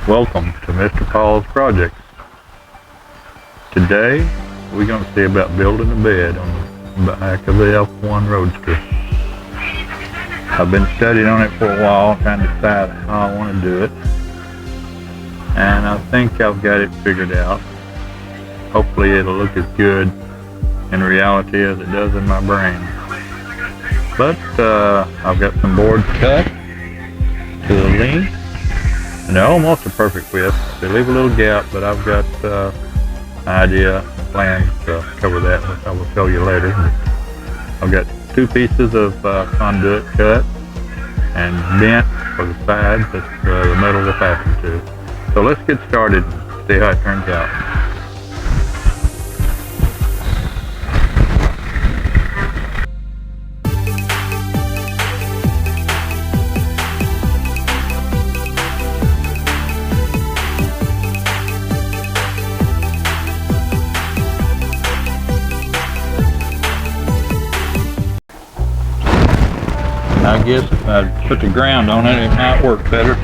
Welcome to Mr. Paul's Projects. Today we're going to see about building a bed on the back of the F1 Roadster. I've been studying on it for a while, trying to decide how I want to do it, and I think I've got it figured out. Hopefully it'll look as good in reality as it does in my brain. But I've got some boards cut to the length, and they're almost a perfect width. They leave a little gap, but I've got idea, plans to cover that, which I will show you later. I've got two pieces of conduit cut and bent for the sides that the metal will fasten to. So let's get started and see how it turns out. I guess if I put the ground on it, it might work better.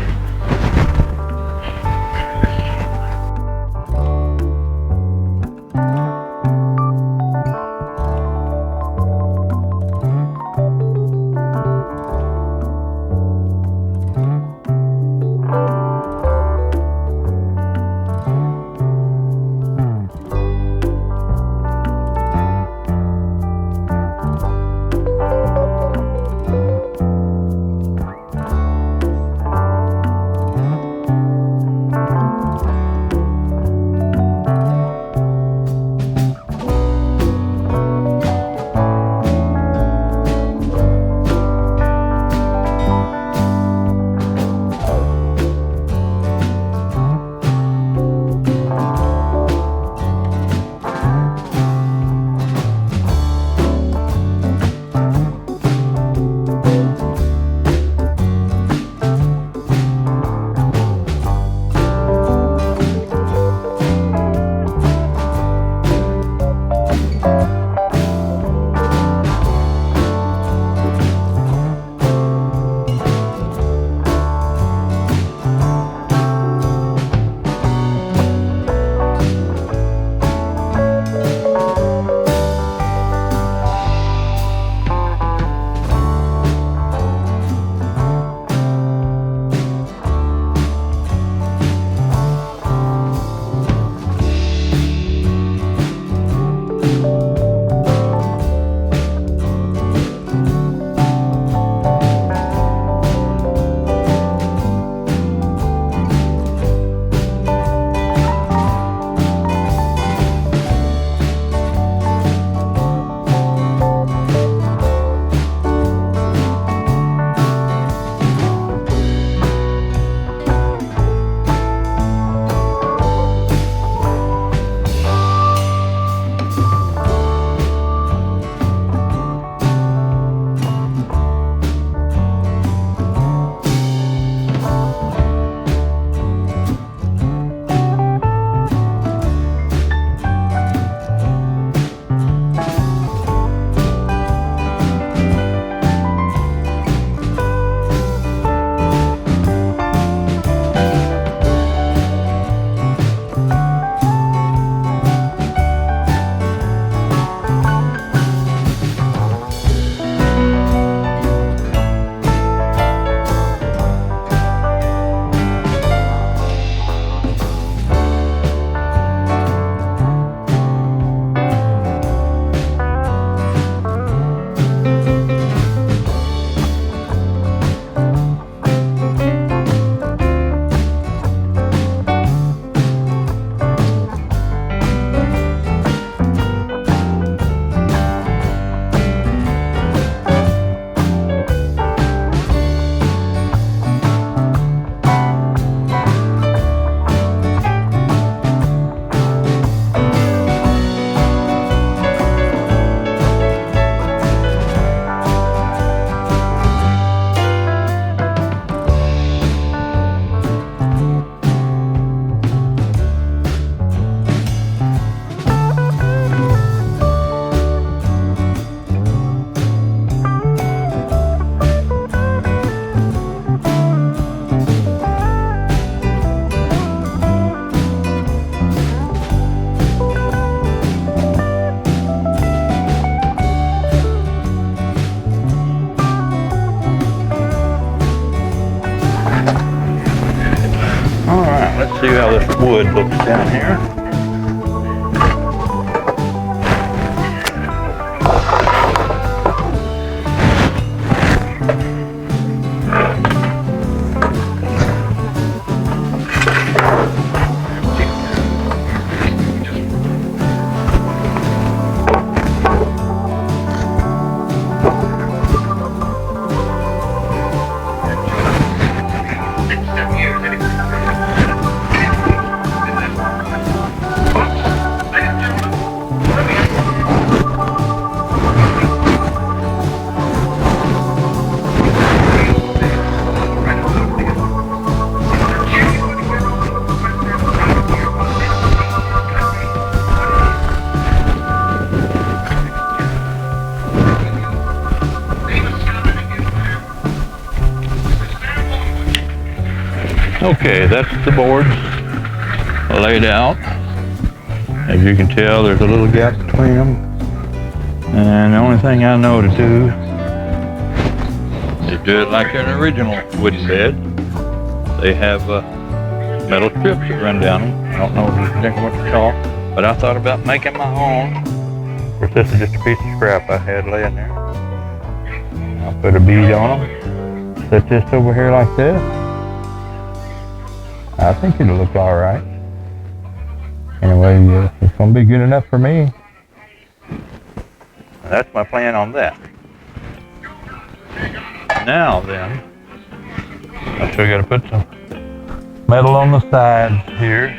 wood looks down here. Okay, that's the boards laid out. As you can tell, there's a little gap between them. And the only thing I know to do is do it like an original wooden bed. They have metal strips that run down them. I don't know exactly what to call, but I thought about making my own. Of course, this is just a piece of scrap I had laying there. I'll put a bead on them. Set this over here like this. I think it'll look all right. Anyway, it's gonna be good enough for me. That's my plan on that. Now then, I still gotta put some metal on the sides here.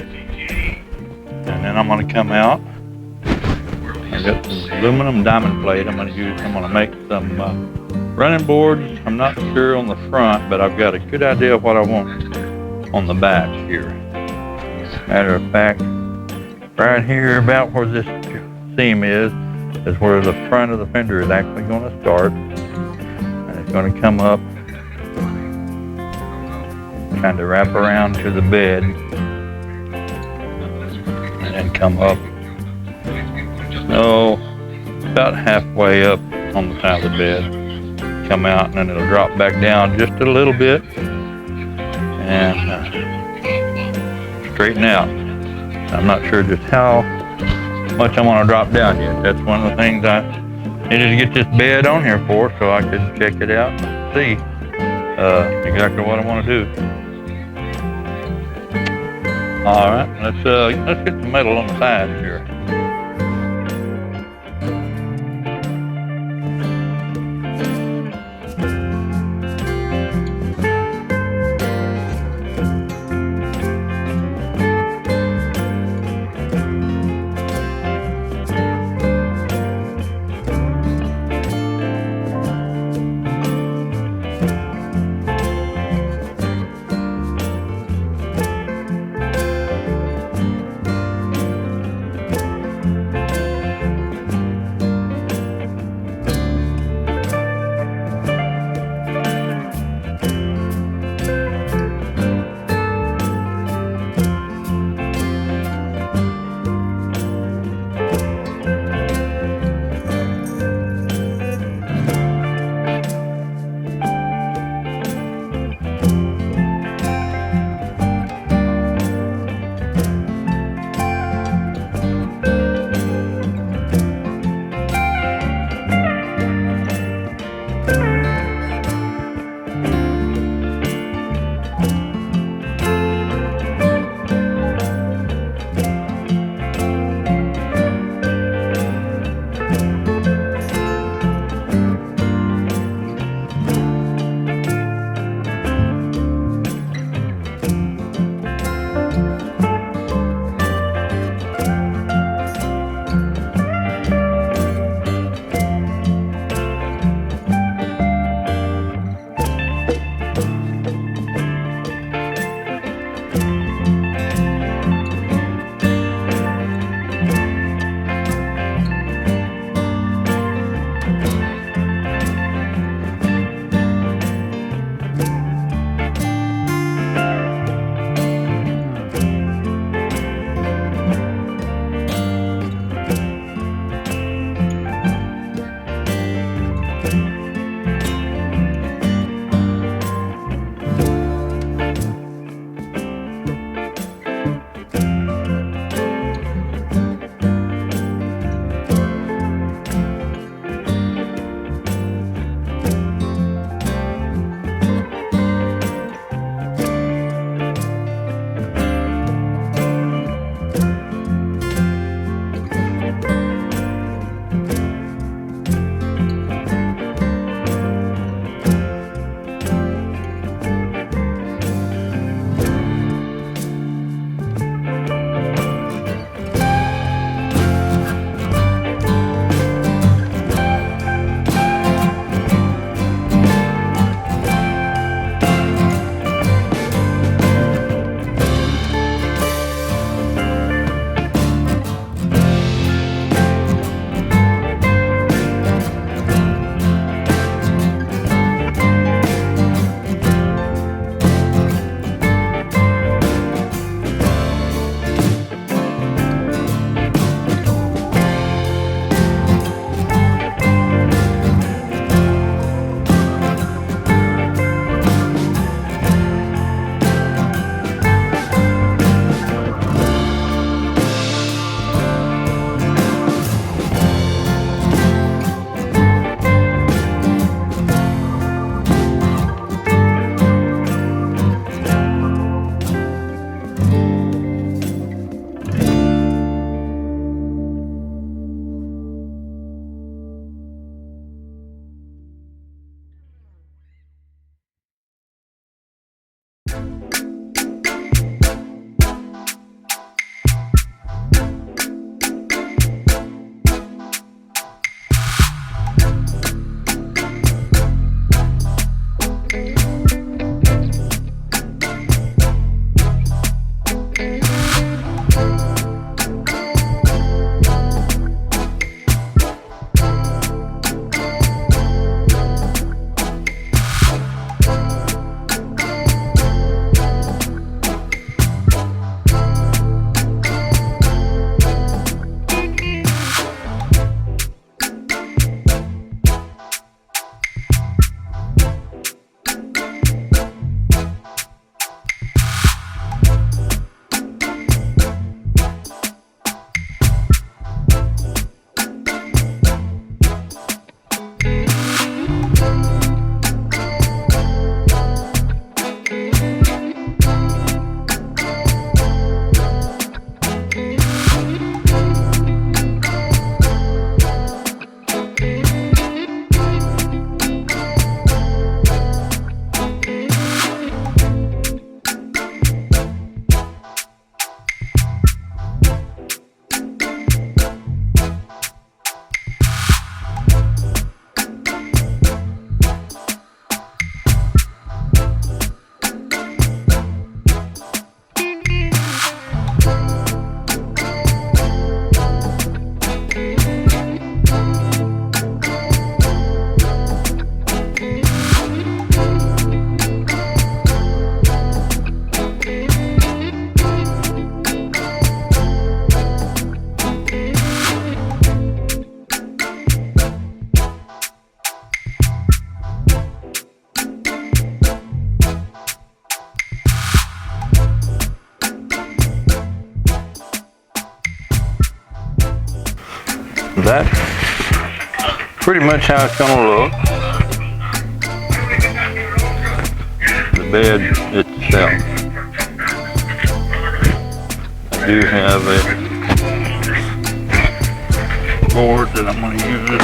And then I'm gonna come out. I got some aluminum diamond plate I'm gonna make some running boards. I'm not sure on the front, but I've got a good idea of what I want on the back here. Matter of fact, right here about where this seam is where the front of the fender is actually going to start. And it's going to come up, kind of wrap around to the bed, and then come up, about halfway up on the side of the bed, come out, and then it'll drop back down just a little bit, and straighten out. I'm not sure just how much I want to drop down yet. That's one of the things I needed to get this bed on here for, so I could check it out and see exactly what I want to do. All right, let's get some metal on the sides here. That's pretty much how it's going to look. The bed itself. I do have a board that I'm going to use.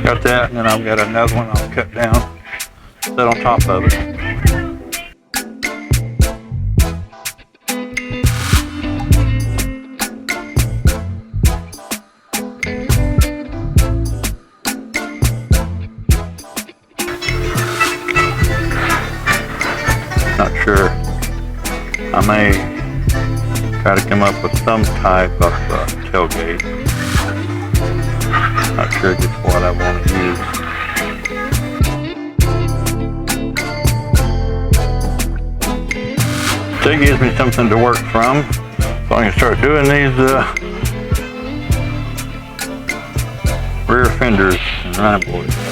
Got that, and then I've got another one I'll cut down, set on top of it. Not sure. I may try to come up with some type of tailgate. Not sure just what I want to use. So it gives me something to work from, so I can start doing these rear fenders and running boards.